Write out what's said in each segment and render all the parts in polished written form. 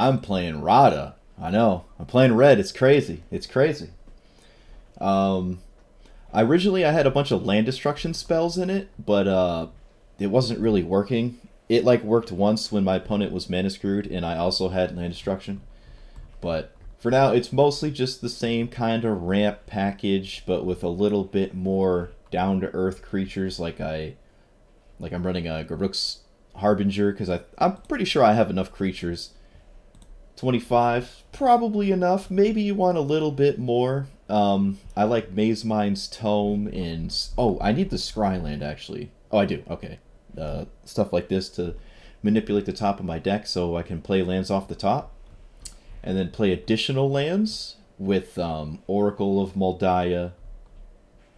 I'm playing Radha. I know. I'm playing red. It's crazy. It's crazy. Um, originally I had a bunch of land destruction spells in it, but it wasn't really working. It like worked once when my opponent was mana screwed, and I also had land destruction. But for now, it's mostly just the same kind of ramp package, but with a little bit more down to earth creatures. I'm running a Garruk's Harbinger because I'm pretty sure I have enough creatures. 25, probably enough. Maybe you want a little bit more. I like Maze Mind's Tome and oh, I need the Scryland actually. Oh, I do. Okay, stuff like this to manipulate the top of my deck so I can play lands off the top, and then play additional lands with Oracle of Moldiah.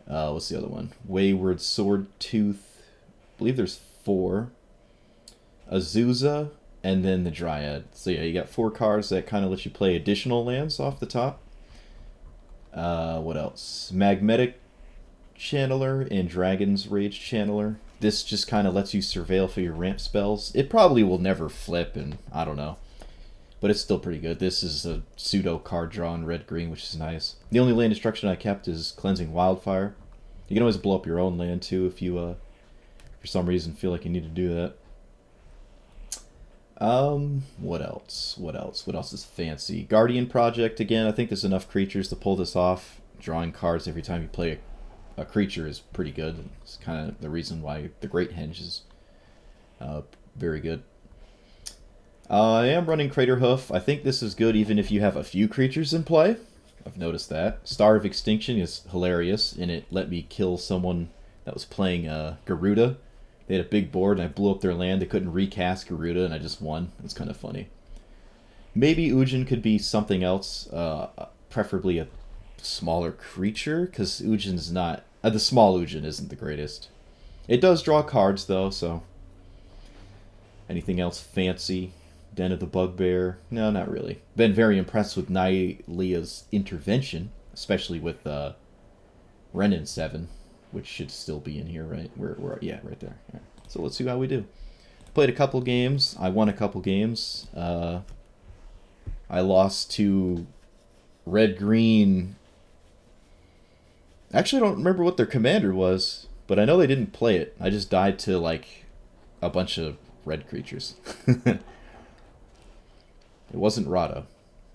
What's the other one? Wayward Sword Tooth. I believe there's four. Azusa, and then the Dryad. So yeah, you got four cards that kind of let you play additional lands off the top. What else? Magnetic Channeler and Dragon's Rage Channeler. This just kind of lets you surveil for your ramp spells. It probably will never flip, and I don't know. But it's still pretty good. This is a pseudo card draw in red-green, which is nice. The only land destruction I kept is Cleansing Wildfire. You can always blow up your own land, too, if you, for some reason, feel like you need to do that. What else? What else? What else is fancy? Guardian Project, again. I think there's enough creatures to pull this off. Drawing cards every time you play a creature is pretty good. It's kind of the reason why the Great Henge is very good. I am running Crater Hoof. I think this is good even if you have a few creatures in play. I've noticed that. Star of Extinction is hilarious, and it let me kill someone that was playing Garuda. They had a big board, and I blew up their land. They couldn't recast Garuda, and I just won. It's kind of funny. Maybe Ujin could be something else, preferably a smaller creature, because Ujin's not... the small Ujin isn't the greatest. It does draw cards, though, so... Anything else fancy? Den of the Bugbear? No, not really. Been very impressed with Nylea's intervention, especially with Renin 7, which should still be in here, right? Yeah, right there. Right. So let's see how we do. Played a couple games. I won a couple games. I lost to red-green. Actually, I don't remember what their commander was, but I know they didn't play it. I just died to, like, a bunch of red creatures. It wasn't Radha.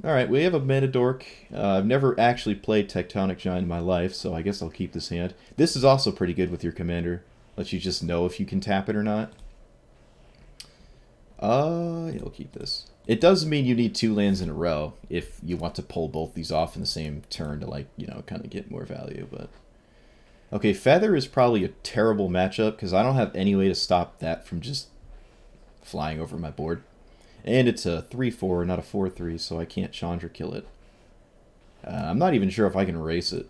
Alright, we have a mana dork. I've never actually played Tectonic Giant in my life, so I guess I'll keep this hand. This is also pretty good with your commander. Lets you just know if you can tap it or not. Yeah, I'll keep this. It does mean you need 2 lands in a row if you want to pull both these off in the same turn to, like, you know, kind of get more value, but... Okay, Feather is probably a terrible matchup because I don't have any way to stop that from just flying over my board. And it's a 3-4, not a 4-3, so I can't Chandra kill it. I'm not even sure if I can erase it.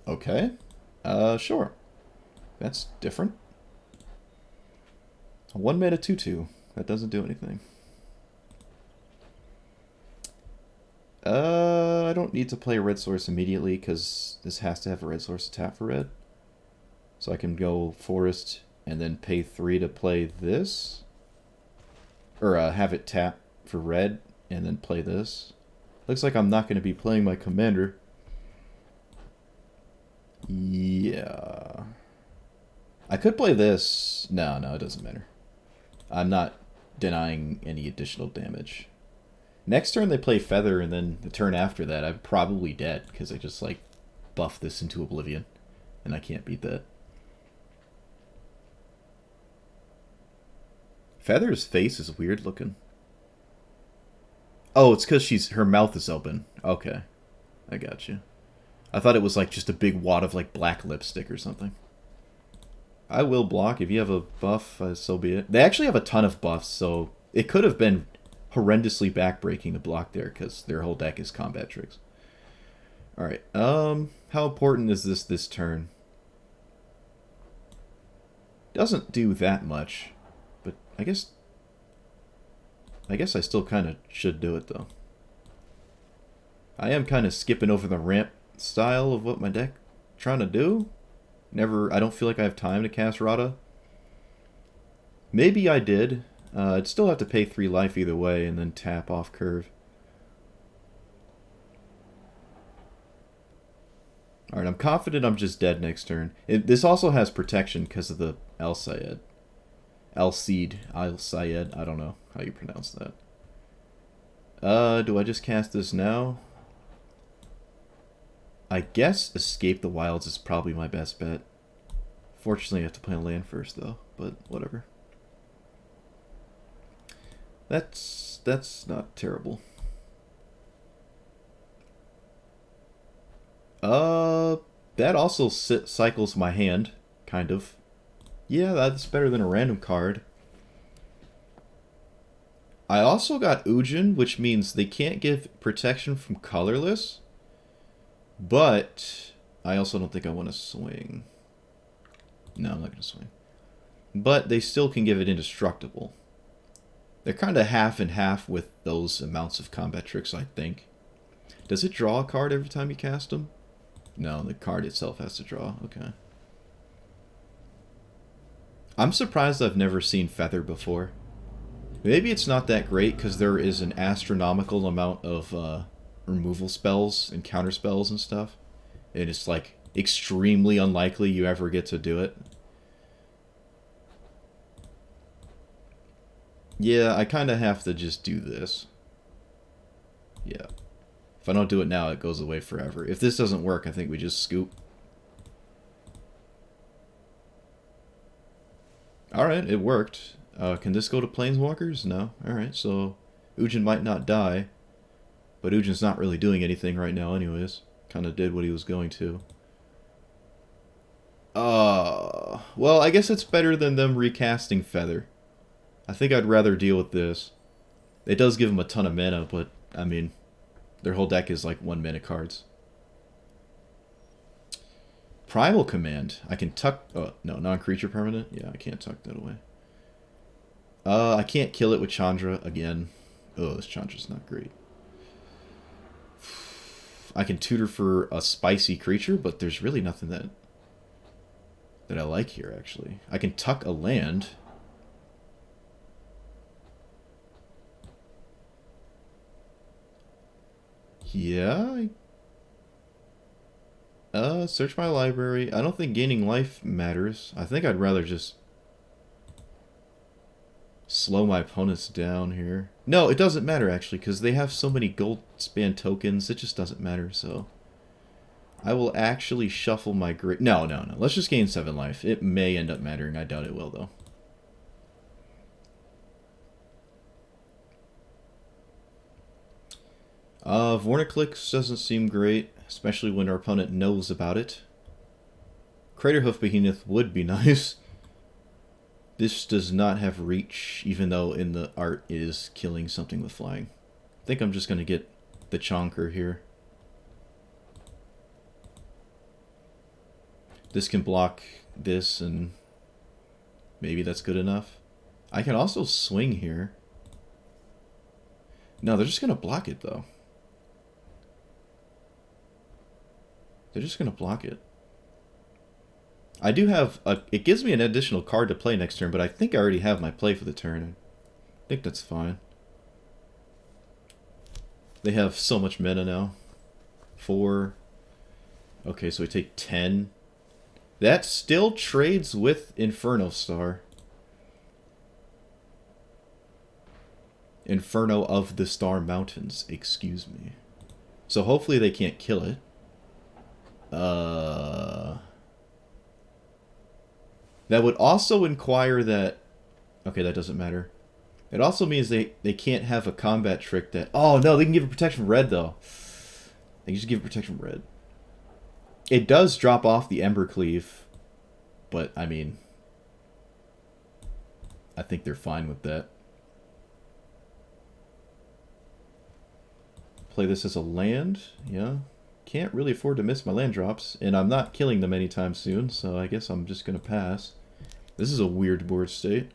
Okay. Sure. That's different. A 1 mana 2-2. That doesn't do anything. I don't need to play a red source immediately because this has to have a red source to tap for red. So I can go forest and then pay 3 to play this. Or have it tap for red and then play this. Looks like I'm not going to be playing my commander. Yeah. I could play this. No, it doesn't matter. I'm not denying any additional damage. Next turn they play Feather, and then the turn after that I'm probably dead, because I just, like, buff this into oblivion. And I can't beat that. Feather's face is weird looking. Oh, it's because her mouth is open. Okay. I got you. I thought it was, like, just a big wad of, like, black lipstick or something. I will block. If you have a buff, so be it. They actually have a ton of buffs, so it could have been horrendously backbreaking to block there because their whole deck is combat tricks. Alright, how important is this turn? Doesn't do that much, but I guess I still kind of should do it though. I am kind of skipping over the ramp style of what my deck trying to do. Never. I don't feel like I have time to cast Radha. Maybe I did. I'd still have to pay 3 life either way and then tap off curve. Alright, I'm confident I'm just dead next turn. This also has protection because of the El Sayed. El Cid. El Sayed. I don't know how you pronounce that. Do I just cast this now? I guess Escape the Wilds is probably my best bet. Fortunately, I have to play on land first, though. But whatever. That's not terrible. That also cycles my hand, kind of. Yeah, that's better than a random card. I also got Ujin, which means they can't give protection from colorless. But I also don't think I want to swing. No, I'm not going to swing. But they still can give it indestructible. They're kind of half and half with those amounts of combat tricks, I think. Does it draw a card every time you cast them? No, the card itself has to draw. Okay. I'm surprised I've never seen Feather before. Maybe it's not that great because there is an astronomical amount of removal spells and counter spells and stuff. And it's like extremely unlikely you ever get to do it. Yeah, I kind of have to just do this. Yeah. If I don't do it now, it goes away forever. If this doesn't work, I think we just scoop. Alright, it worked. Can this go to Planeswalkers? No. Alright, so Ujin might not die. But Ujin's not really doing anything right now anyways. Kind of did what he was going to. Well, I guess it's better than them recasting Feather. I think I'd rather deal with this. It does give them a ton of mana, but, I mean, their whole deck is like 1 mana cards. Primal Command. I can tuck... Oh, no, non-creature permanent? Yeah, I can't tuck that away. I can't kill it with Chandra again. Oh, this Chandra's not great. I can tutor for a spicy creature, but there's really nothing that I like here, actually. I can tuck a land. Yeah. Search my library. I don't think gaining life matters. I think I'd rather just slow my opponents down here. No, it doesn't matter, actually, because they have so many gold span tokens. It just doesn't matter, so... I will actually shuffle my great... No. Let's just gain 7 life. It may end up mattering. I doubt it will, though. Vorniclix doesn't seem great, especially when our opponent knows about it. Craterhoof Behemoth would be nice. This does not have reach, even though in the art it is killing something with flying. I think I'm just going to get the Chonker here. This can block this, and maybe that's good enough. I can also swing here. No, they're just going to block it, though. They're just going to block it. I do have... it gives me an additional card to play next turn, but I think I already have my play for the turn. I think that's fine. They have so much mana now. 4. Okay, so we take 10. That still trades with Inferno Star. Inferno of the Star Mountains, excuse me. So hopefully they can't kill it. That would also inquire that... Okay, that doesn't matter. It also means they can't have a combat trick that... Oh, no, they can give it protection from red, though. They can just give it protection from red. It does drop off the Embercleave, but, I mean... I think they're fine with that. Play this as a land, yeah. Can't really afford to miss my land drops, and I'm not killing them anytime soon, so I guess I'm just going to pass. This is a weird board state.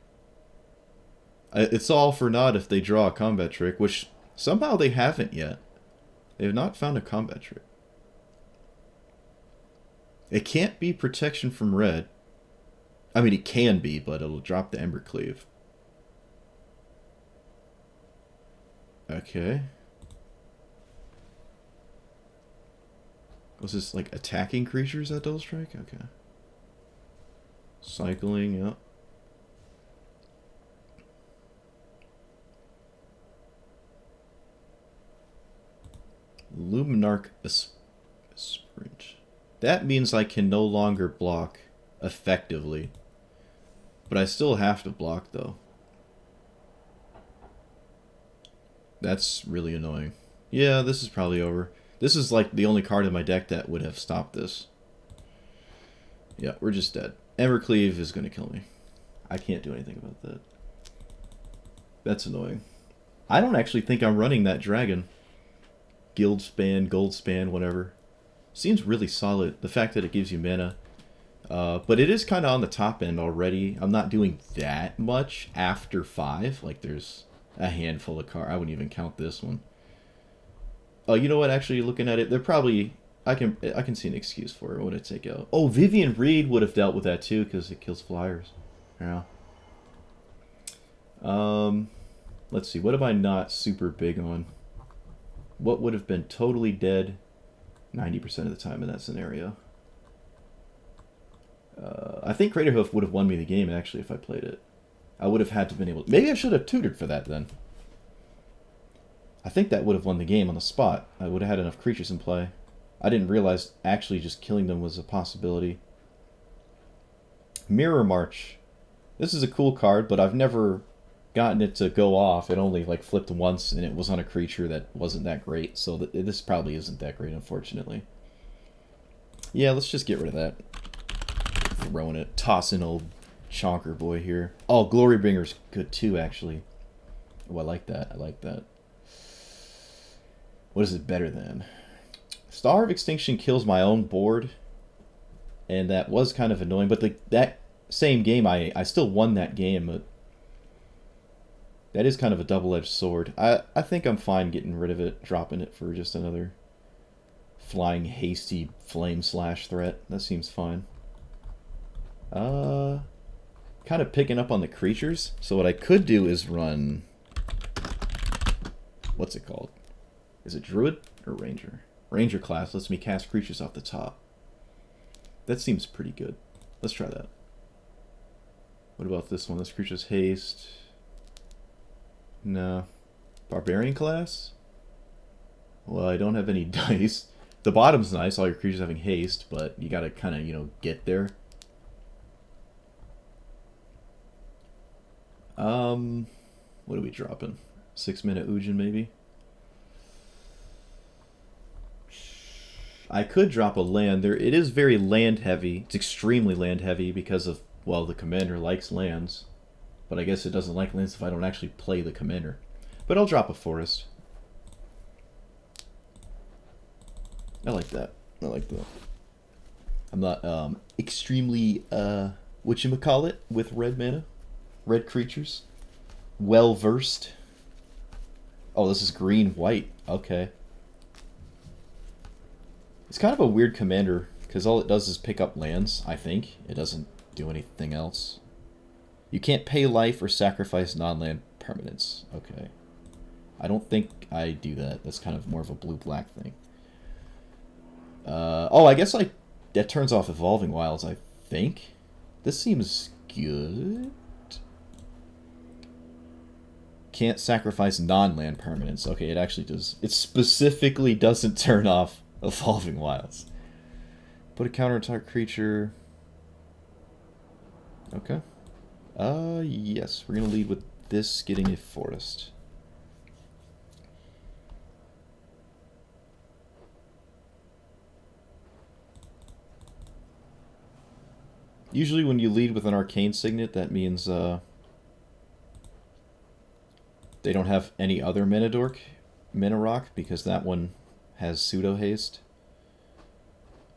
It's all for naught if they draw a combat trick, which somehow they haven't yet. They have not found a combat trick. It can't be protection from red. I mean, it can be, but it'll drop the Embercleave. Okay. Was this like attacking creatures at double strike? Okay. Cycling, yep. Luminarch Sprint. That means I can no longer block effectively. But I still have to block, though. That's really annoying. Yeah, this is probably over. This is like the only card in my deck that would have stopped this. Yeah, we're just dead. Evercleave is going to kill me. I can't do anything about that. That's annoying. I don't actually think I'm running that dragon. Guild span, gold span, whatever. Seems really solid. The fact that it gives you mana. But it is kind of on the top end already. I'm not doing that much after 5. Like, there's a handful of cards. I wouldn't even count this one. Oh, you know what? Actually, looking at it, they're probably... I can see an excuse for it. What would it take out? Oh, Vivian Reed would have dealt with that too, because it kills flyers. Yeah. Let's see. What am I not super big on? What would have been totally dead 90% of the time in that scenario? I think Craterhoof would have won me the game, actually, if I played it. I would have had to have been able to... Maybe I should have tutored for that, then. I think that would have won the game on the spot. I would have had enough creatures in play. I didn't realize actually just killing them was a possibility. Mirror March. This is a cool card, but I've never gotten it to go off. It only like flipped once, and it was on a creature that wasn't that great. So this probably isn't that great, unfortunately. Yeah, let's just get rid of that. Throwing it. Tossing old Chonker boy here. Oh, Glorybringer's good too, actually. Oh, I like that. I like that. What is it better than? Star of Extinction kills my own board, and that was kind of annoying. But that same game, I still won that game. But that is kind of a double-edged sword. I think I'm fine getting rid of it, dropping it for just another flying, hasty flame slash threat. That seems fine. Kind of picking up on the creatures. So what I could do is run... What's it called? Is it Druid or Ranger? Ranger class lets me cast creatures off the top. That seems pretty good. Let's try that. What about this one? This creature's haste. No. Barbarian class? Well, I don't have any dice. The bottom's nice, all your creatures having haste, but you gotta kind of, you know, get there. What are we dropping? 6-minute Ujin, maybe? I could drop a land. It is very land heavy. It's extremely land heavy because of, well, the commander likes lands. But I guess it doesn't like lands if I don't actually play the commander. But I'll drop a forest. I like that. I like that. I'm not extremely, whatchamacallit, with red mana. Red creatures. Well versed. Oh, this is green-white. Okay. It's kind of a weird commander, because all it does is pick up lands, I think. It doesn't do anything else. You can't pay life or sacrifice non-land permanents. Okay. I don't think I do that. That's kind of more of a blue-black thing. Oh, I guess that turns off Evolving Wilds, I think. This seems good. Can't sacrifice non-land permanents. Okay, it actually does. It specifically doesn't turn off Evolving Wilds. Put a counter-attack creature. Okay. Yes. We're going to lead with this getting a forest. Usually when you lead with an Arcane Signet, that means they don't have any other Mana Rock, because that one has pseudo haste.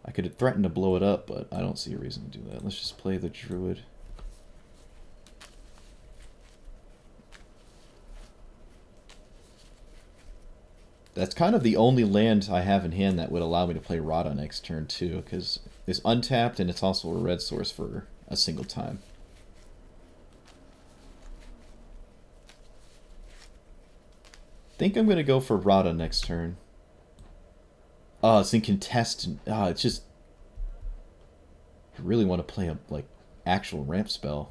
I could threaten to blow it up, but I don't see a reason to do that. Let's just play the Druid. That's kind of the only land I have in hand that would allow me to play Radha next turn, too, because is untapped, and it's also a red source for a single time. Think I'm going to go for Radha next turn. Oh, it's in contestant. It's just... I really want to play a, like, actual ramp spell.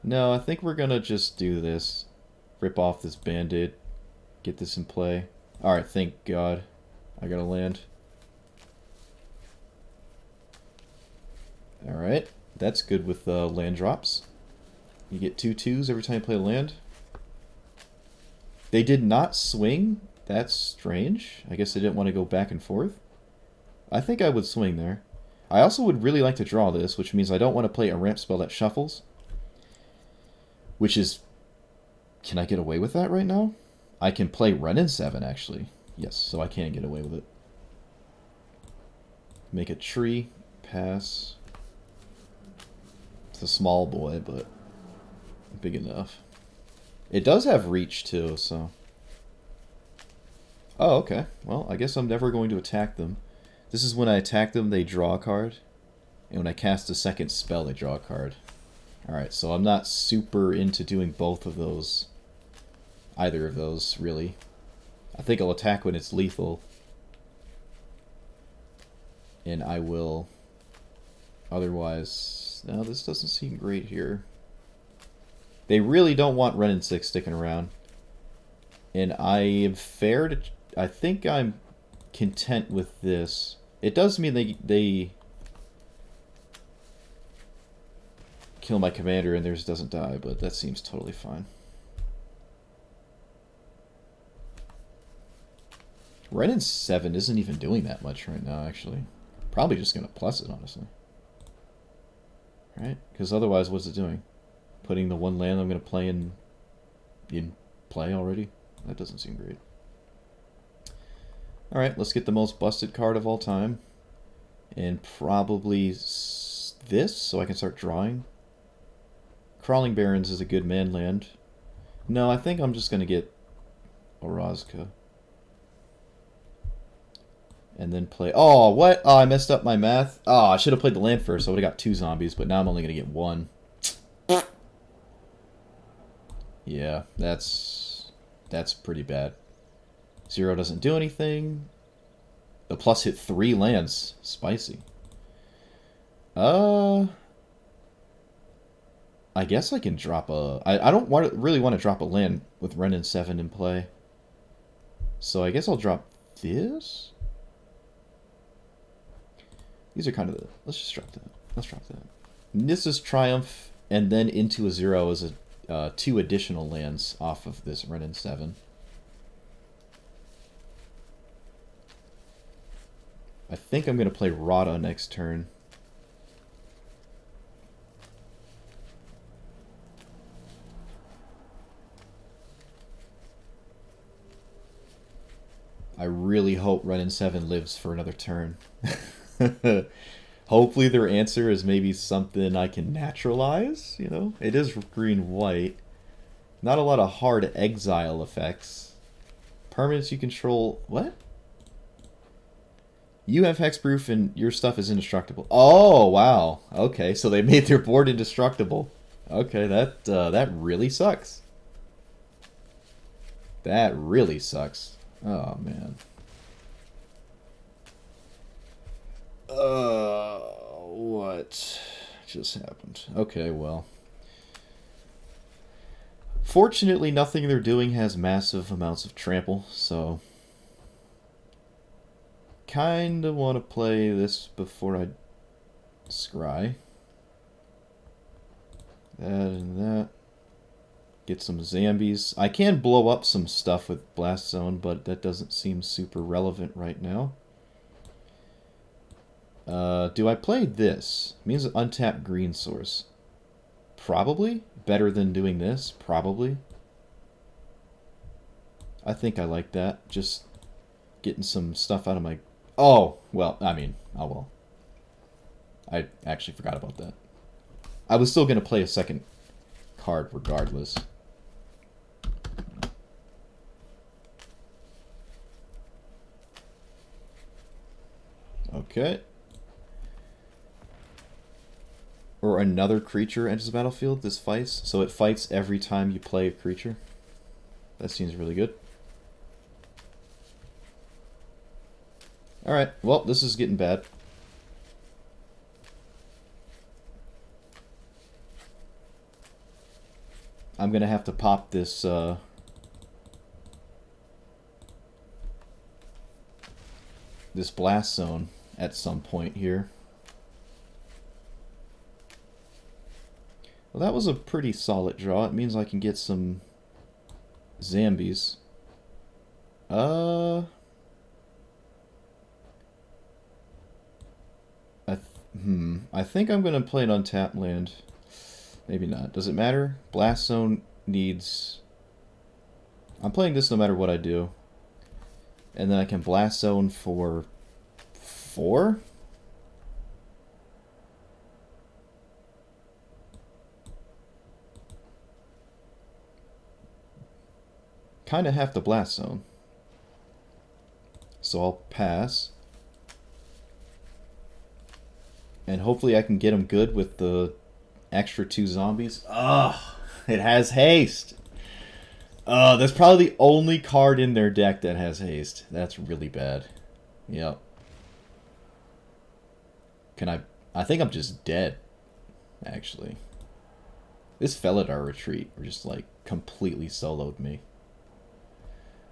No, I think we're going to just do this. Rip off this Band-Aid. Get this in play. Alright, thank God. I got to land. Alright, that's good with land drops. You get 2/2s every time you play a land. They did not swing. That's strange. I guess they didn't want to go back and forth. I think I would swing there. I also would really like to draw this, which means I don't want to play a ramp spell that shuffles. Which is... Can I get away with that right now? I can play Run in 7, actually. Yes, so I can get away with it. Make a tree. Pass. It's a small boy, but big enough. It does have reach, too, so... Oh, okay. Well, I guess I'm never going to attack them. This is when I attack them, they draw a card. And when I cast a second spell, they draw a card. Alright, so I'm not super into doing both of those. Either of those, really. I think I'll attack when it's lethal. And I will... Otherwise... No, this doesn't seem great here. They really don't want Run in 6 sticking around. And I am fair to... I think I'm content with this. It does mean they kill my commander and theirs doesn't die, but that seems totally fine. Run in 7 isn't even doing that much right now, actually. Probably just going to plus it, honestly. Right? Because otherwise, what's it doing? Putting the one land I'm going to play in play already? That doesn't seem great. Alright, let's get the most busted card of all time. And probably this, so I can start drawing. Crawling Barrens is a good man land. No, I think I'm just going to get Orazka. And then play... Oh, what? Oh, I messed up my math. Oh, I should have played the land first. I would have got 2 zombies, but now I'm only going to get 1. Yeah, that's pretty bad. 0 doesn't do anything. The plus hit 3 lands. Spicy. I guess I can drop a... I don't really want to drop a land with Run in 7 in play. So I guess I'll drop this? These are kind of the... Let's just drop that. Let's drop that. Nissa's Triumph, and then into a 0 is a 2 additional lands off of this Run in 7. I think I'm going to play Radha next turn. I really hope Run in 7 lives for another turn. Hopefully their answer is maybe something I can naturalize, you know? It is green-white. Not a lot of hard exile effects. Permanents you control... What? You have hexproof and your stuff is indestructible. Oh, wow. Okay, so they made their board indestructible. Okay, that really sucks. That really sucks. Oh, man. What just happened? Okay, well. Fortunately, nothing they're doing has massive amounts of trample, so... Kinda want to play this before I scry. That and that. Get some zombies. I can blow up some stuff with Blast Zone, but that doesn't seem super relevant right now. Do I play this? It means an untapped green source. Probably. Better than doing this. Probably. I think I like that. Just getting some stuff out of my... Oh, well, I mean, oh well. I actually forgot about that. I was still going to play a second card regardless. Okay. Or another creature enters the battlefield. This fights. So it fights every time you play a creature. That seems really good. Alright, well, this is getting bad. I'm gonna have to pop this, this blast zone at some point here. Well, that was a pretty solid draw. It means I can get some zombies. I think I'm gonna play an untapped land. Maybe not. Does it matter? Blast zone needs... I'm playing this no matter what I do. And then I can blast zone for 4? Kind of have to blast zone. So I'll pass. And hopefully I can get him good with the extra 2 zombies. Ugh, it has haste. That's probably the only card in their deck that has haste. That's really bad. Yep. Can I think I'm just dead, actually. This fell at our retreat, or just like completely soloed me.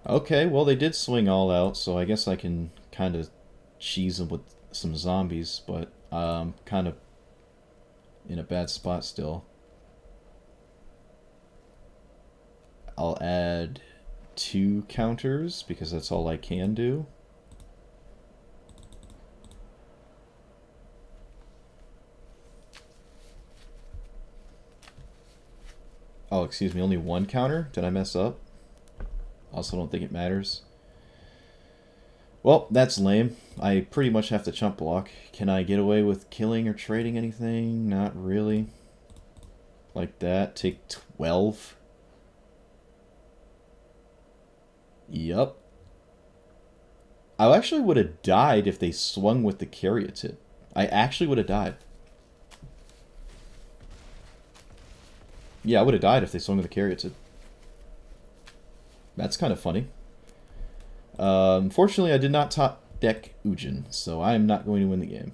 Okay, well they did swing all out, so I guess I can kind of cheese them with some zombies, but kind of in a bad spot still. I'll add 2 counters because that's all I can do. Oh, excuse me, only 1 counter? Did I mess up? Also don't think it matters. Well, that's lame. I pretty much have to chump block. Can I get away with killing or trading anything? Not really. Like that. Take 12. Yup. I actually would have died if they swung with the Caryatid. I actually would have died. Yeah, I would have died if they swung with the Caryatid. That's kind of funny. Unfortunately, I did not top deck Ujin, so I am not going to win the game.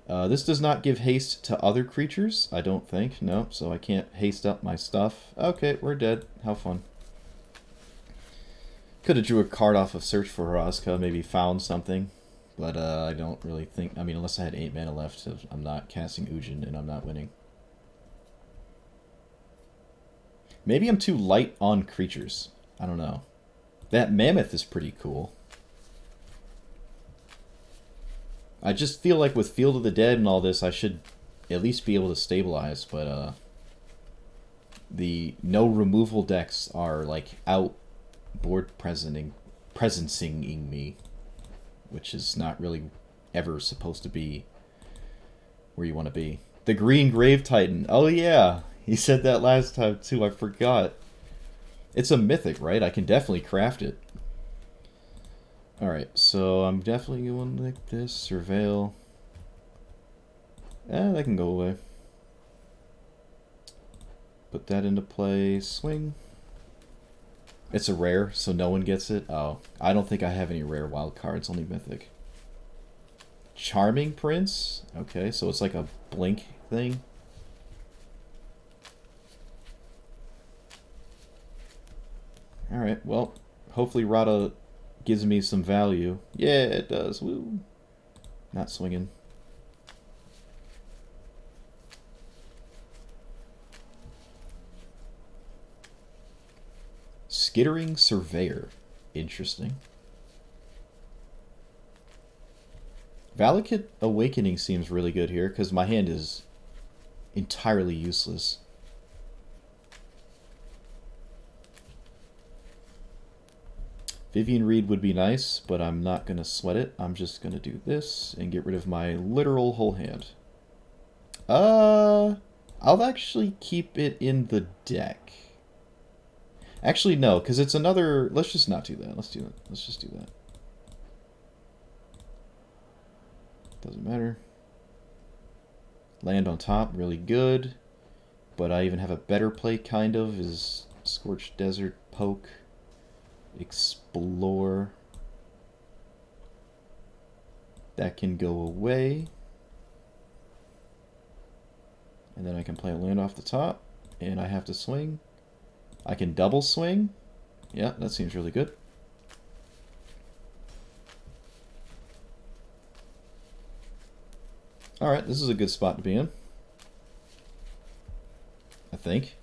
This does not give haste to other creatures, I don't think. No, so I can't haste up my stuff. Okay, we're dead. How fun. Could have drew a card off of Search for Horazka, maybe found something. But I don't really think... I mean, unless I had 8 mana left, I'm not casting Ujin and I'm not winning. Maybe I'm too light on creatures. I don't know. That Mammoth is pretty cool. I just feel like with Field of the Dead and all this, I should at least be able to stabilize, but the no removal decks are like out board presencing me, which is not really ever supposed to be where you want to be. The Green Grave Titan. Oh yeah, he said that last time too. I forgot. It's a mythic, right? I can definitely craft it. Alright, so I'm definitely going like this. Surveil. That can go away. Put that into play. Swing. It's a rare, so no one gets it. Oh, I don't think I have any rare wild cards, only mythic. Charming Prince? Okay, so it's like a blink thing. Alright, well, hopefully Radha gives me some value. Yeah, it does. Woo. Not swinging. Skittering Surveyor. Interesting. Valakut Awakening seems really good here, because my hand is entirely useless. Vivian Reed would be nice, but I'm not going to sweat it. I'm just going to do this and get rid of my literal whole hand. I'll actually keep it in the deck. Actually, no, because it's another... Let's just not do that. Let's do that. Let's just do that. Doesn't matter. Land on top, really good. But I even have a better play, kind of, is Scorched Desert, Poke, Explore. That can go away. And then I can play a land off the top. And I have to swing. I can double swing. Yeah, that seems really good. Alright, this is a good spot to be in. I think.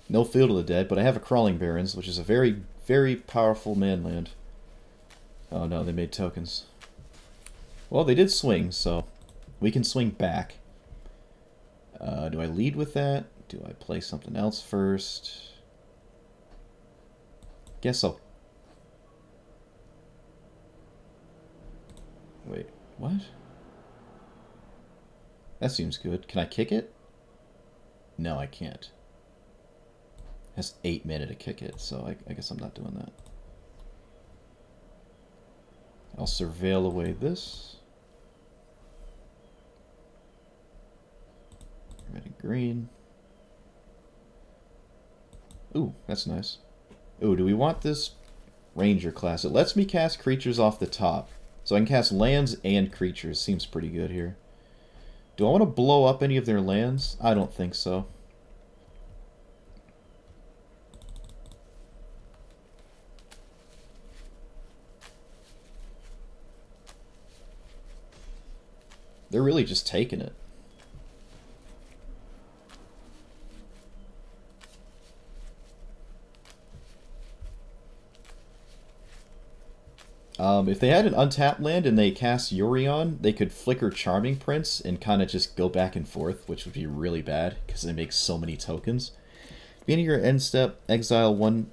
No Field of the Dead, but I have a Crawling Barrens, which is a very, very powerful man land. Oh no, they made tokens. Well, they did swing, so we can swing back. Do I lead with that? Do I play something else first? Guess so. Wait, what? That seems good. Can I kick it? No, I can't. It has 8 mana to kick it, so I guess I'm not doing that. I'll surveil away this. Red and green. Ooh, that's nice. Ooh, do we want this Ranger class? It lets me cast creatures off the top. So I can cast lands and creatures. Seems pretty good here. Do I want to blow up any of their lands? I don't think so. They're really just taking it. If they had an untapped land and they cast Yorion, they could flicker Charming Prince and kind of just go back and forth, which would be really bad because they make so many tokens. Beginning of your end step, exile 1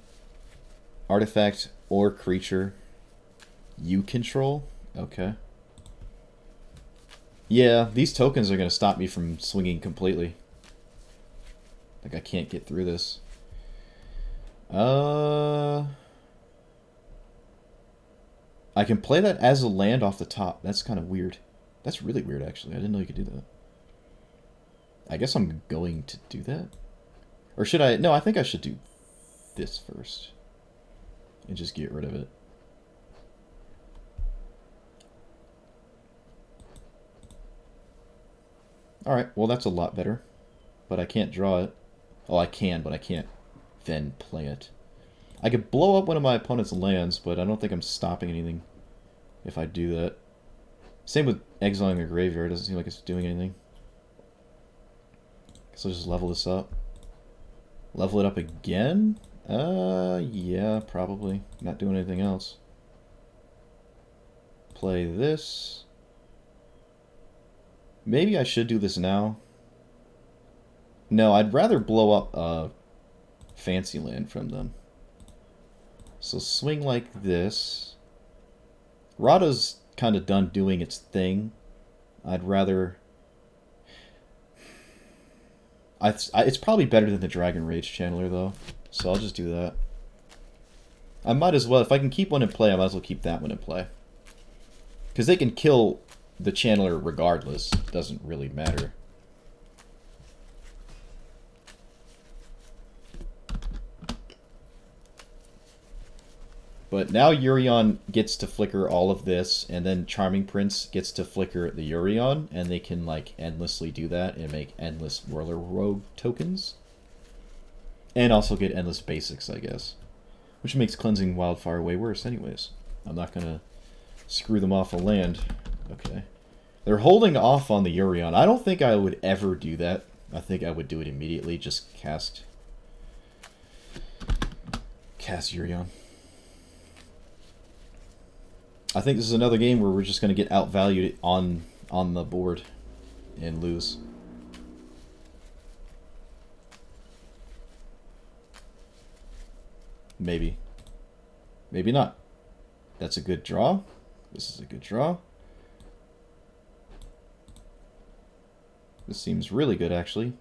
artifact or creature you control. Okay. Yeah, these tokens are going to stop me from swinging completely. Like, I can't get through this. I can play that as a land off the top. That's kind of weird. That's really weird, actually. I didn't know you could do that. I guess I'm going to do that. Or should I? No, I think I should do this first. And just get rid of it. Alright, well that's a lot better. But I can't draw it. Oh, I can, but I can't then play it. I could blow up one of my opponent's lands, but I don't think I'm stopping anything if I do that. Same with exiling the graveyard. It doesn't seem like it's doing anything. So I'll just level this up. Level it up again? Yeah, probably. Not doing anything else. Play this. Maybe I should do this now. No, I'd rather blow up a fancy land from them. So swing like this. Radha's kind of done doing its thing. I'd rather... it's probably better than the Dragon Rage Channeler, though. So I'll just do that. I might as well. If I can keep one in play, I might as well keep that one in play. Because they can kill the Channeler regardless. It doesn't really matter. But now Yorion gets to flicker all of this, and then Charming Prince gets to flicker the Yorion, and they can, like, endlessly do that and make endless Whirler Rogue tokens. And also get endless basics, I guess. Which makes Cleansing Wildfire way worse anyways. I'm not gonna screw them off a land. Okay. They're holding off on the Yorion. I don't think I would ever do that. I think I would do it immediately. Just cast Yorion. I think this is another game where we're just going to get outvalued on the board and lose. Maybe. Maybe not. That's a good draw. This is a good draw. This seems really good, actually.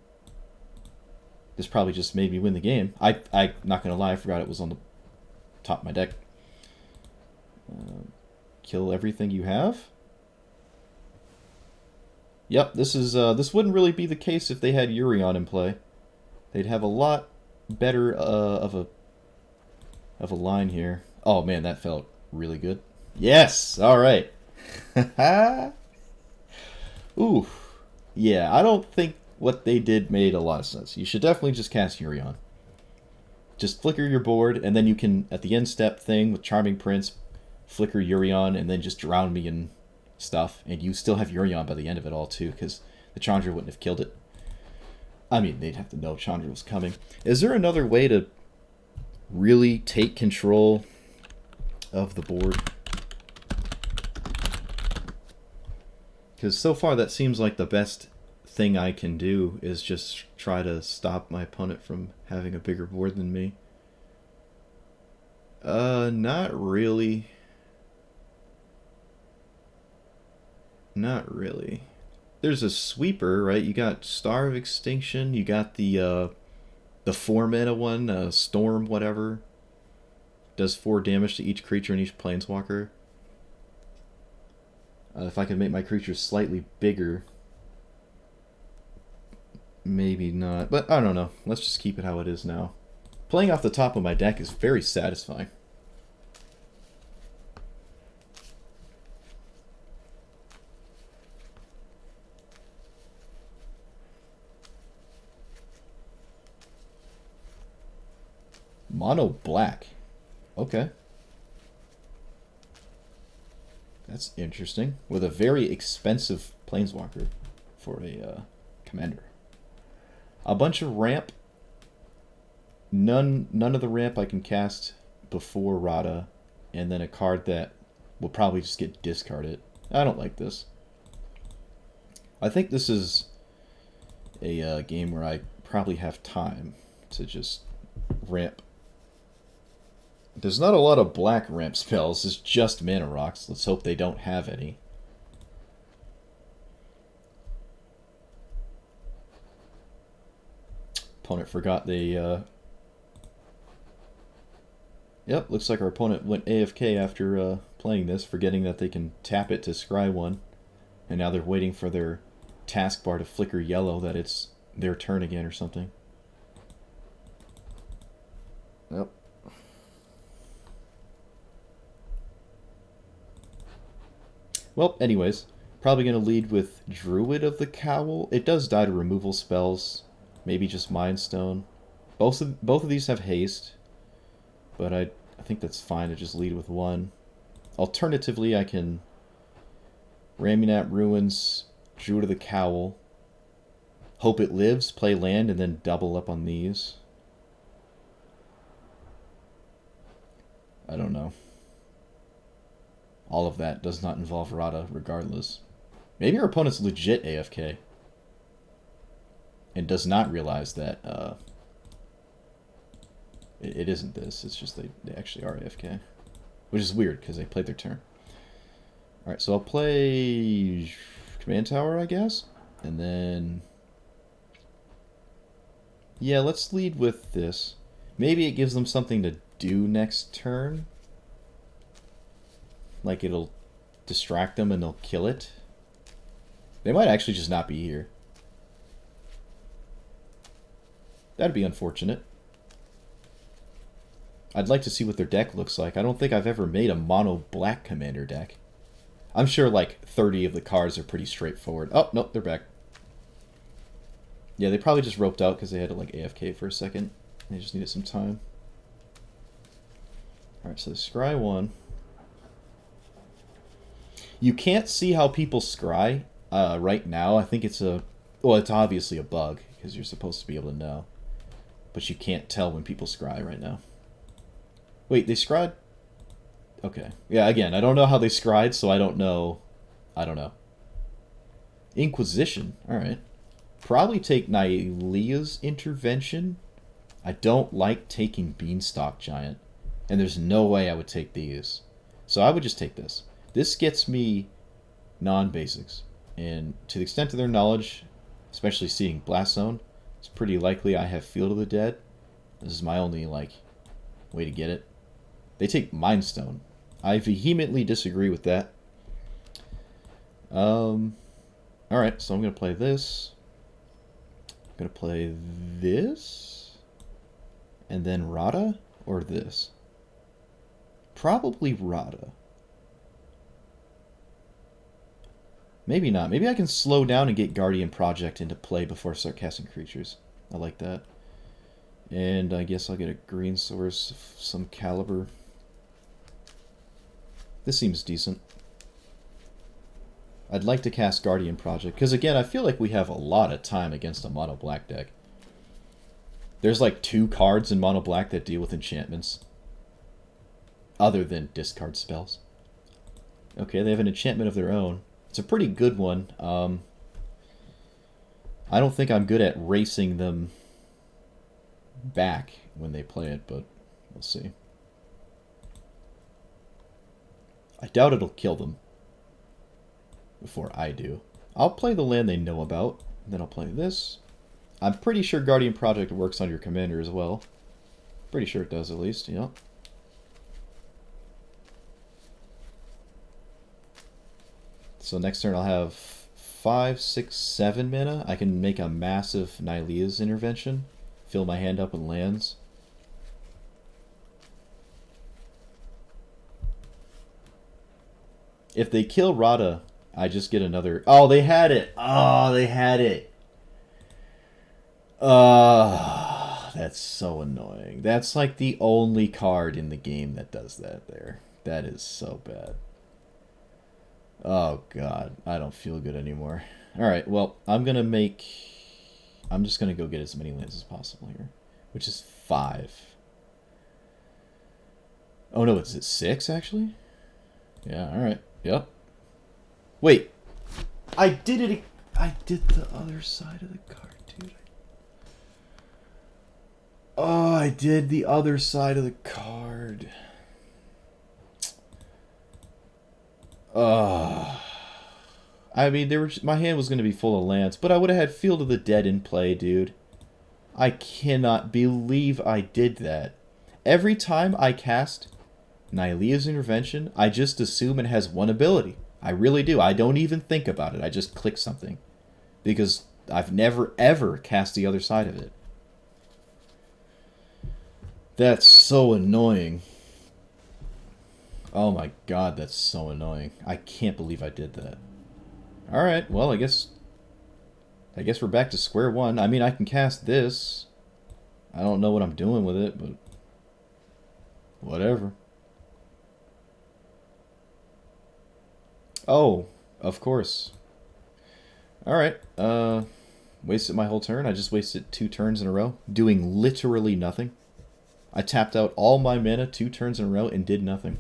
This probably just made me win the game. I'm not going to lie, I forgot it was on the top of my deck. kill everything you have. Yep, this wouldn't really be the case if they had Urion in play. They'd have a lot better of a line here. Oh man, that felt really good. Yes, all right. Ooh, yeah. I don't think what they did made a lot of sense. You should definitely just cast Urion. Just flicker your board, and then you can, at the end step thing with Charming Prince, flicker Urion, and then just drown me in stuff. And you still have Urion by the end of it all, too, because the Chandra wouldn't have killed it. I mean, they'd have to know Chandra was coming. Is there another way to really take control of the board? Because so far that seems like the best thing I can do is just try to stop my opponent from having a bigger board than me. Not really. Not really. There's a sweeper, right? You got Star of Extinction, you got the 4-mana one, Storm whatever. Does 4 damage to each creature and each planeswalker. If I can make my creatures slightly bigger. Maybe not, but I don't know. Let's just keep it how it is now. Playing off the top of my deck is very satisfying. Mono black. Okay. That's interesting. With a very expensive planeswalker for a commander. A bunch of ramp. None of the ramp I can cast before Radha, and then a card that will probably just get discarded. I don't like this. I think this is a game where I probably have time to just ramp. There's not a lot of black ramp spells. It's just mana rocks. Let's hope they don't have any. Opponent forgot they... Yep, looks like our opponent went AFK after playing this, forgetting that they can tap it to scry one. And now they're waiting for their taskbar to flicker yellow that it's their turn again or something. Yep. Well, anyways, probably going to lead with Druid of the Cowl. It does die to removal spells. Maybe just Mind Stone. Both of these have haste, but I think that's fine to just lead with one. Alternatively, I can Ramunap Ruins, Druid of the Cowl, hope it lives, play land, and then double up on these. I don't know. All of that does not involve Radha, regardless. Maybe our opponent's legit AFK. And does not realize that it isn't this. It's just they actually are AFK. Which is weird, because they played their turn. Alright, so I'll play Command Tower, I guess. And then... yeah, let's lead with this. Maybe it gives them something to do next turn. Like it'll distract them and they'll kill it. They might actually just not be here. That'd be unfortunate. I'd like to see what their deck looks like. I don't think I've ever made a mono black commander deck. I'm sure like 30 of the cards are pretty straightforward. Oh, nope, they're back. Yeah, they probably just roped out because they had to like AFK for a second. They just needed some time. Alright, so scry one. You can't see how people scry right now. I think it's a... well, it's obviously a bug, because you're supposed to be able to know. But you can't tell when people scry right now. Wait, they scried? Okay. Yeah, again, I don't know how they scried, so I don't know. I don't know. Inquisition. Alright. Probably take Nylea's Intervention. I don't like taking Beanstalk Giant. And there's no way I would take these. So I would just take this. This gets me non-basics. And to the extent of their knowledge, especially seeing Blast Zone, it's pretty likely I have Field of the Dead. This is my only, like, way to get it. They take Mind Stone. I vehemently disagree with that. Alright, so I'm going to play this. I'm going to play this. And then Radha or this? Probably Radha. Maybe not. Maybe I can slow down and get Guardian Project into play before I start casting creatures. I like that. And I guess I'll get a green source of some caliber. This seems decent. I'd like to cast Guardian Project, because again, I feel like we have a lot of time against a mono black deck. There's like 2 cards in mono black that deal with enchantments. Other than discard spells. Okay, they have an enchantment of their own. It's a pretty good one. I don't think I'm good at racing them back when they play it, but we'll see. I doubt it'll kill them before I do. I'll play the land they know about, then I'll play this. I'm pretty sure Guardian Project works on your commander as well. Pretty sure it does, at least, yeah. So next turn I'll have 5, 6, 7 mana. I can make a massive Nylea's intervention. Fill my hand up with lands. If they kill Radha, I just get another... Oh, they had it! Oh, they had it! That's so annoying. That's like the only card in the game that does that there. That is so bad. Oh, God. I don't feel good anymore. Alright, well, I'm just going to go get as many lands as possible here. Which is 5. Oh, no, is it 6, actually? Yeah, alright. Yep. Wait. I did it. I did the other side of the card, dude. Oh, I did the other side of the card. I mean, my hand was going to be full of lands, but I would have had Field of the Dead in play, dude. I cannot believe I did that. Every time I cast Nylea's Intervention, I just assume it has one ability. I really do. I don't even think about it. I just click something. Because I've never, ever cast the other side of it. That's so annoying. Oh my god, that's so annoying. I can't believe I did that. Alright, well, I guess we're back to square one. I mean, I can cast this. I don't know what I'm doing with it, but... whatever. Oh, of course. Alright, wasted my whole turn. I just wasted 2 turns in a row, doing literally nothing. I tapped out all my mana 2 turns in a row and did nothing.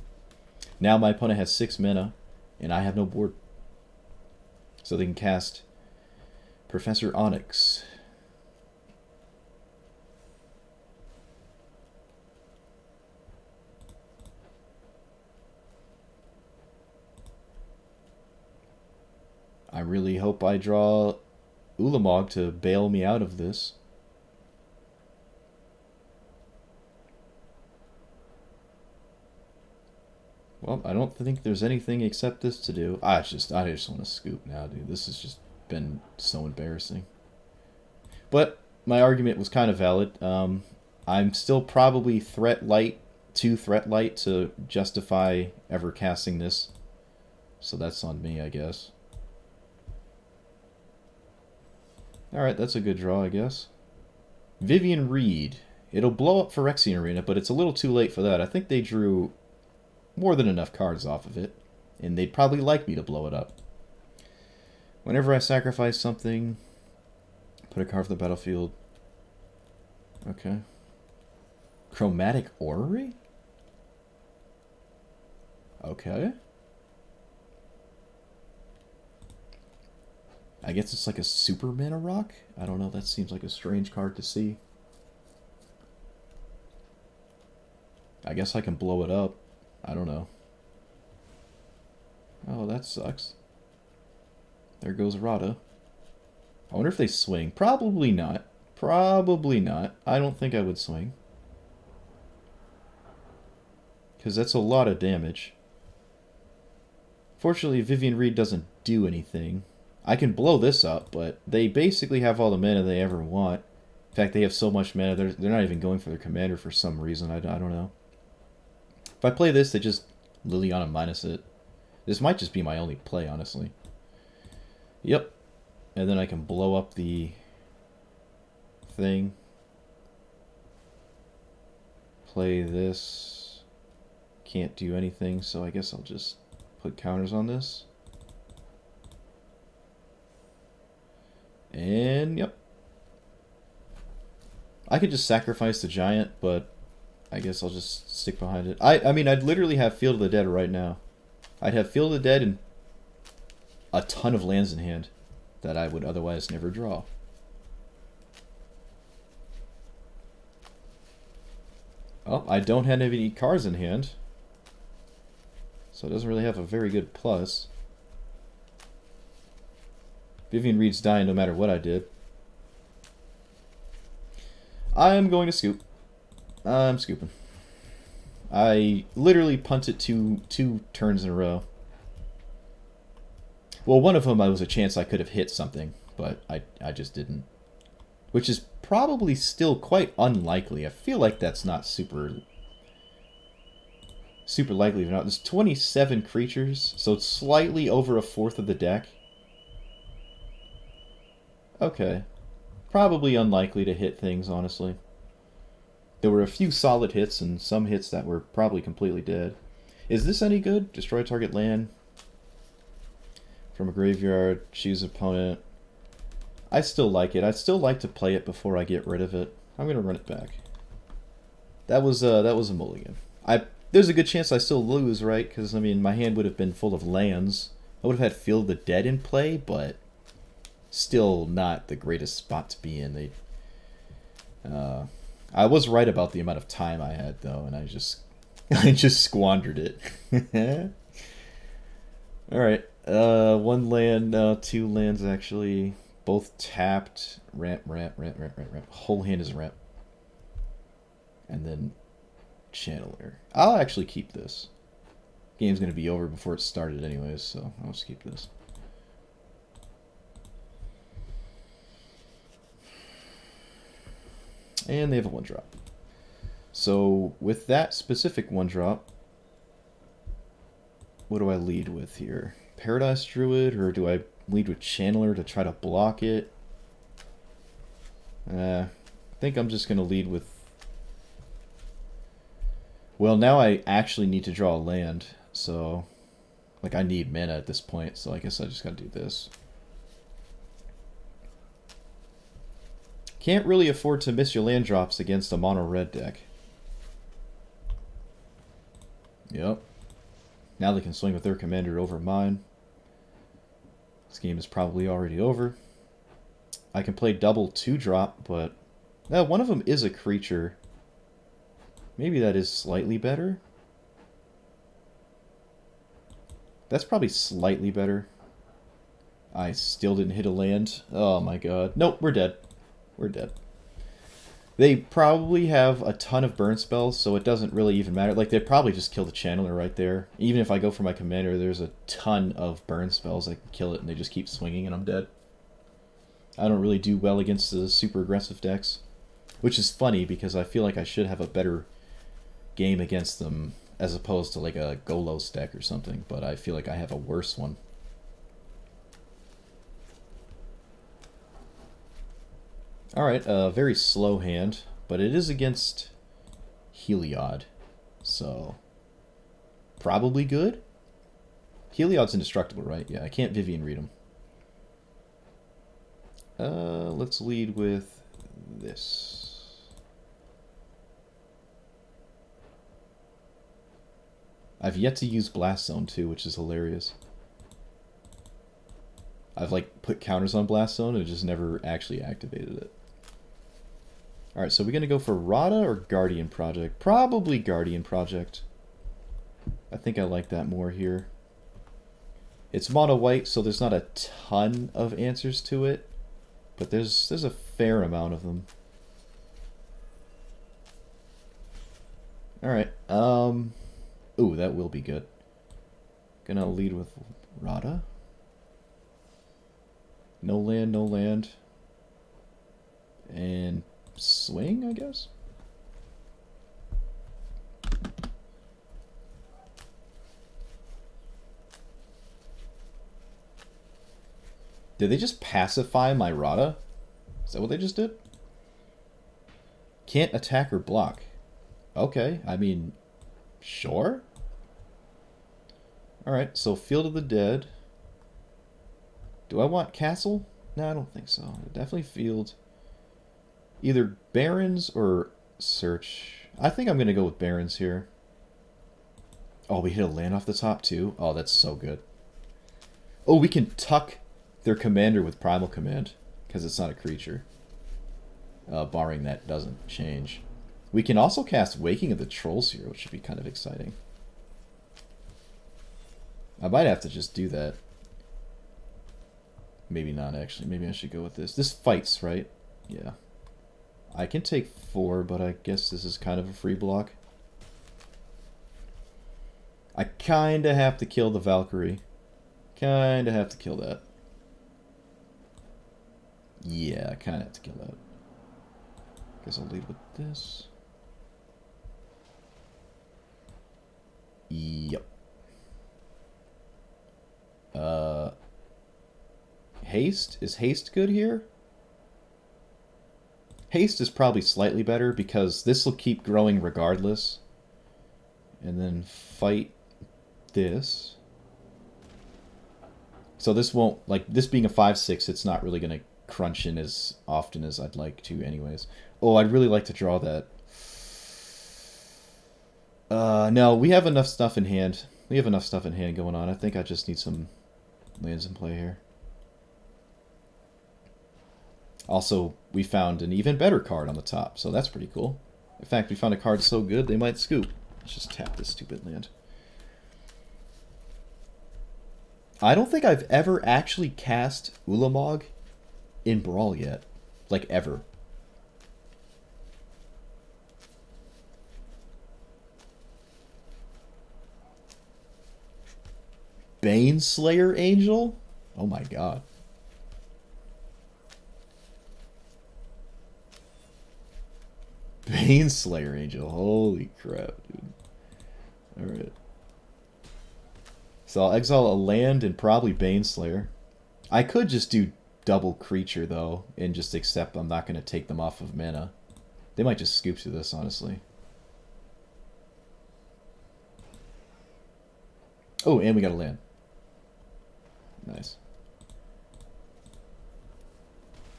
Now my opponent has 6 mana, and I have no board. So they can cast Professor Onyx. I really hope I draw Ulamog to bail me out of this. Well, I don't think there's anything except this to do. I just want to scoop now, dude. This has just been so embarrassing. But my argument was kind of valid. I'm still probably too threat light to justify ever casting this. So that's on me, I guess. Alright, that's a good draw, I guess. Vivian Reed. It'll blow up Phyrexian Arena, but it's a little too late for that. I think they drew more than enough cards off of it, and they'd probably like me to blow it up. Whenever I sacrifice something, put a card from the battlefield. Okay. Chromatic Orrery? Okay. I guess it's like a super mana rock? I don't know, that seems like a strange card to see. I guess I can blow it up. I don't know. Oh, that sucks. There goes Radha. I wonder if they swing. Probably not. Probably not. I don't think I would swing. Because that's a lot of damage. Fortunately, Vivian Reed doesn't do anything. I can blow this up, but they basically have all the mana they ever want. In fact, they have so much mana, they're not even going for their commander for some reason. I don't know. If I play this, they just Liliana minus it. This might just be my only play, honestly. Yep. And then I can blow up the thing. Play this. Can't do anything, so I guess I'll just put counters on this. And, yep. I could just sacrifice the giant, but I guess I'll just stick behind it. I mean, I'd literally have Field of the Dead right now. I'd have Field of the Dead and a ton of lands in hand that I would otherwise never draw. Oh, I don't have any cards in hand, so it doesn't really have a very good plus. Vivian Reed's dying no matter what I did. I'm going to scoop. I'm scooping. I literally punted two turns in a row. Well, one of them I was a chance I could have hit something, but I just didn't. Which is probably still quite unlikely. I feel like that's not super likely. Or not. There's 27 creatures, so it's slightly over a fourth of the deck. Okay. Probably unlikely to hit things, honestly. There were a few solid hits and some hits that were probably completely dead. Is this any good? Destroy target land from a graveyard, choose opponent. I still like it. I'd still like to play it before I get rid of it. I'm going to run it back. That was a mulligan. There's a good chance I still lose, right? Because, I mean, my hand would have been full of lands. I would have had Field of the Dead in play, but still not the greatest spot to be in. I was right about the amount of time I had, though, and I just squandered it. All right, one land, two lands actually, both tapped. Ramp. Whole hand is ramp, and then Channeler. I'll actually keep this. Game's gonna be over before it started, anyways, so I'll just keep this. And they have a 1-drop. So with that specific 1-drop, what do I lead with here? Paradise Druid, or do I lead with Channeler to try to block it? I think I'm just going to lead with... Well, now I actually need to draw a land, so... Like, I need mana at this point, so I guess I just got to do this. Can't really afford to miss your land drops against a mono red deck. Yep. Now they can swing with their commander over mine. This game is probably already over. I can play double 2-drop, but one of them is a creature. Maybe that is slightly better. That's probably slightly better. I still didn't hit a land. Oh my god. Nope, we're dead. We're dead. They probably have a ton of burn spells, so it doesn't really even matter. Like, they'd probably just kill the Channeler right there. Even if I go for my commander, there's a ton of burn spells. I can kill it, and they just keep swinging, and I'm dead. I don't really do well against the super aggressive decks. Which is funny, because I feel like I should have a better game against them, as opposed to, like, a Golos deck or something. But I feel like I have a worse one. Alright, very slow hand, but it is against Heliod, so probably good? Heliod's indestructible, right? Yeah, I can't Vivian Reed him. Let's lead with this. I've yet to use Blast Zone too, which is hilarious. I've like put counters on Blast Zone and just never actually activated it. Alright, so we're going to go for Radha or Guardian Project? Probably Guardian Project. I think I like that more here. It's mono white, so there's not a ton of answers to it, but there's a fair amount of them. Alright, ooh, that will be good. Gonna lead with Radha. No land, no land. And swing, I guess? Did they just pacify my Radha? Is that what they just did? Can't attack or block. Okay, I mean, sure. Alright, so Field of the Dead. Do I want Castle? No, I don't think so. Definitely Field. Either Barrens or Search. I think I'm going to go with Barrens here. Oh, we hit a land off the top too? Oh, that's so good. Oh, we can tuck their commander with Primal Command, because it's not a creature. Barring that doesn't change. We can also cast Waking of the Trolls here, which should be kind of exciting. I might have to just do that. Maybe not, actually. Maybe I should go with this. This fights, right? Yeah. I can take 4, but I guess this is kind of a free block. I kind of have to kill the Valkyrie. Kind of have to kill that. Yeah, I kind of have to kill that. Guess I'll lead with this. Yep. Haste? Is haste good here? Haste is probably slightly better because this will keep growing regardless. And then fight this. So this won't, like, this being a 5/6, it's not really going to crunch in as often as I'd like to anyways. Oh, I'd really like to draw that. No, we have enough stuff in hand. We have enough stuff in hand going on. I think I just need some lands in play here. Also, we found an even better card on the top, so that's pretty cool. In fact, we found a card so good, they might scoop. Let's just tap this stupid land. I don't think I've ever actually cast Ulamog in Brawl yet. Like, ever. Baneslayer Angel? Oh my god. Baneslayer Angel. Holy crap, dude. Alright. So I'll exile a land and probably Baneslayer. I could just do double creature, though, and just accept I'm not going to take them off of mana. They might just scoop to this, honestly. Oh, and we got a land. Nice.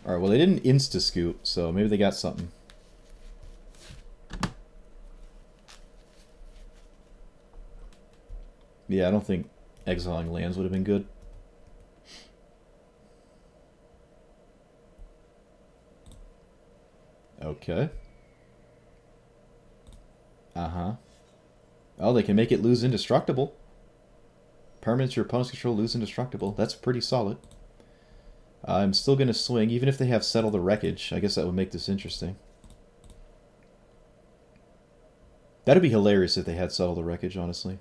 Alright, well, they didn't insta-scoop, so maybe they got something. Yeah, I don't think exiling lands would have been good. Okay. Uh-huh. Oh, they can make it lose indestructible. Permanents your opponent's control lose indestructible. That's pretty solid. I'm still going to swing, even if they have Settle the Wreckage. I guess that would make this interesting. That'd be hilarious if they had Settle the Wreckage, honestly.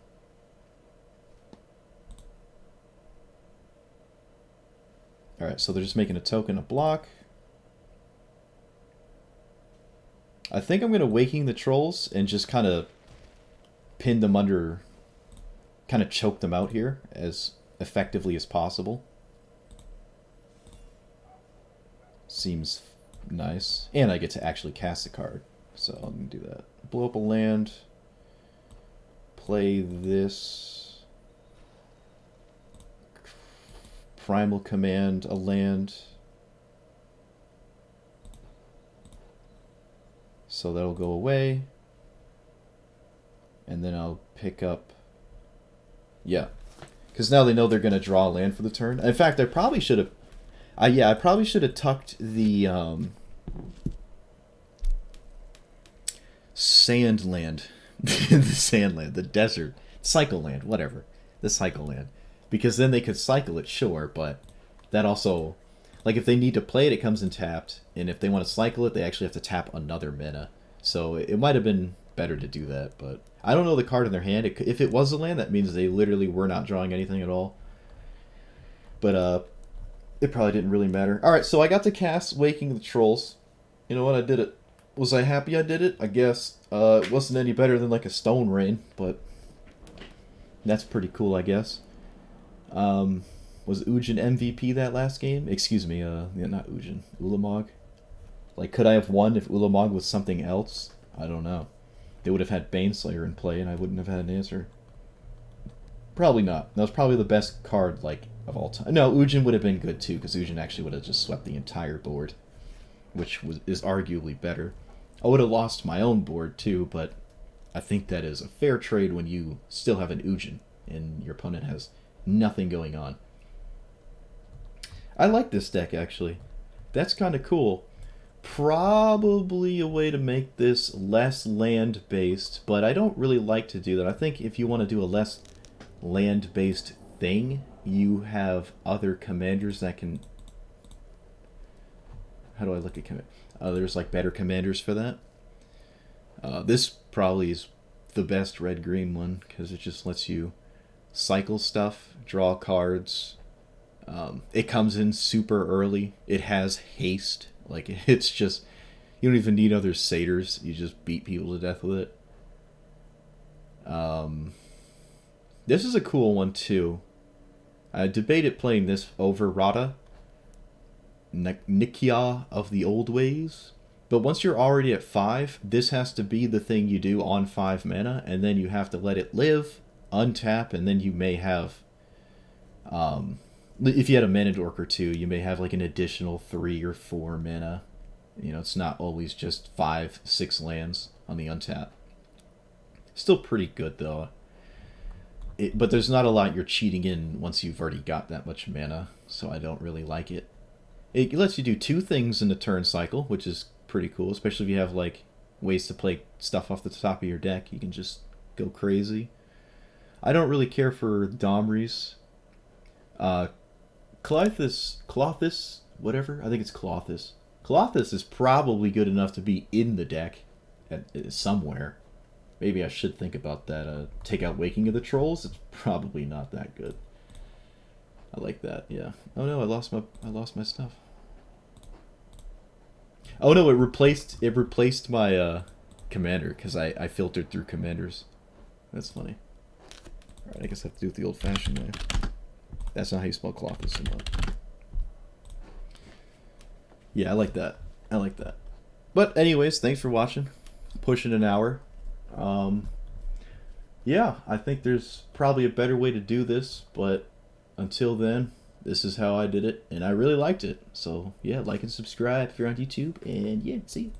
Alright, so they're just making a token, a block. I think I'm going to Waking the Trolls and just kind of pin them under, kind of choke them out here as effectively as possible. Seems nice. And I get to actually cast a card. So I'm going to do that. Blow up a land. Play this. Primal Command a land. So that'll go away. And then I'll pick up... Yeah. Because now they know they're going to draw a land for the turn. In fact, I probably should have... yeah, I probably should have tucked the... Sand land. The sand land. The desert. Cycle land. Whatever. The cycle land. Because then they could cycle it, sure, but that also... Like, if they need to play it, it comes in tapped. And if they want to cycle it, they actually have to tap another mana. So it might have been better to do that, but I don't know the card in their hand. If it was a land, that means they literally were not drawing anything at all. But it probably didn't really matter. All right, so I got to cast Waking the Trolls. You know what? I did it. Was I happy I did it? I guess. It wasn't any better than like a Stone Rain, but that's pretty cool, I guess. Was Ujin MVP that last game? Excuse me, yeah, not Ujin. Ulamog. Like, could I have won if Ulamog was something else? I don't know. They would have had Baneslayer in play, and I wouldn't have had an answer. Probably not. That was probably the best card, like, of all time. No, Ujin would have been good, too, because Ujin actually would have just swept the entire board, which is arguably better. I would have lost my own board, too, but I think that is a fair trade when you still have an Ujin, and your opponent has nothing going on. I like this deck, actually. That's kind of cool. Probably a way to make this less land-based, but I don't really like to do that. I think if you want to do a less land-based thing, you have other commanders that can... How do I look at command? There's like better commanders for that. This probably is the best red-green one, because it just lets you cycle stuff, draw cards. It comes in super early. It has haste. Like, it's just... You don't even need other satyrs. You just beat people to death with it. This is a cool one, too. I debated playing this over Radha, Nikia of the Old Ways. But once you're already at 5, this has to be the thing you do on 5 mana, and then you have to let it live, untap, and then you may have... if you had a mana dork or 2, you may have like an additional 3 or 4 mana. You know, it's not always just 5, 6 lands on the untap. Still pretty good though. But there's not a lot you're cheating in once you've already got that much mana, so I don't really like it. It lets you do 2 things in the turn cycle, which is pretty cool, especially if you have like ways to play stuff off the top of your deck. You can just go crazy. I don't really care for Domries. Clothis, whatever. I think it's Clothis. Clothis is probably good enough to be in the deck somewhere. Maybe I should think about that. Take out Waking of the Trolls. It's probably not that good. I like that. Yeah. Oh no, I lost my stuff. Oh no, it replaced my commander because I filtered through commanders. That's funny. All right, I guess I have to do it the old-fashioned way. That's not how you spell Clothis. Yeah, I like that. I like that. But anyways, thanks for watching. Pushing an hour. Yeah, I think there's probably a better way to do this, but until then, this is how I did it, and I really liked it. So yeah, like and subscribe if you're on YouTube, and yeah, see you.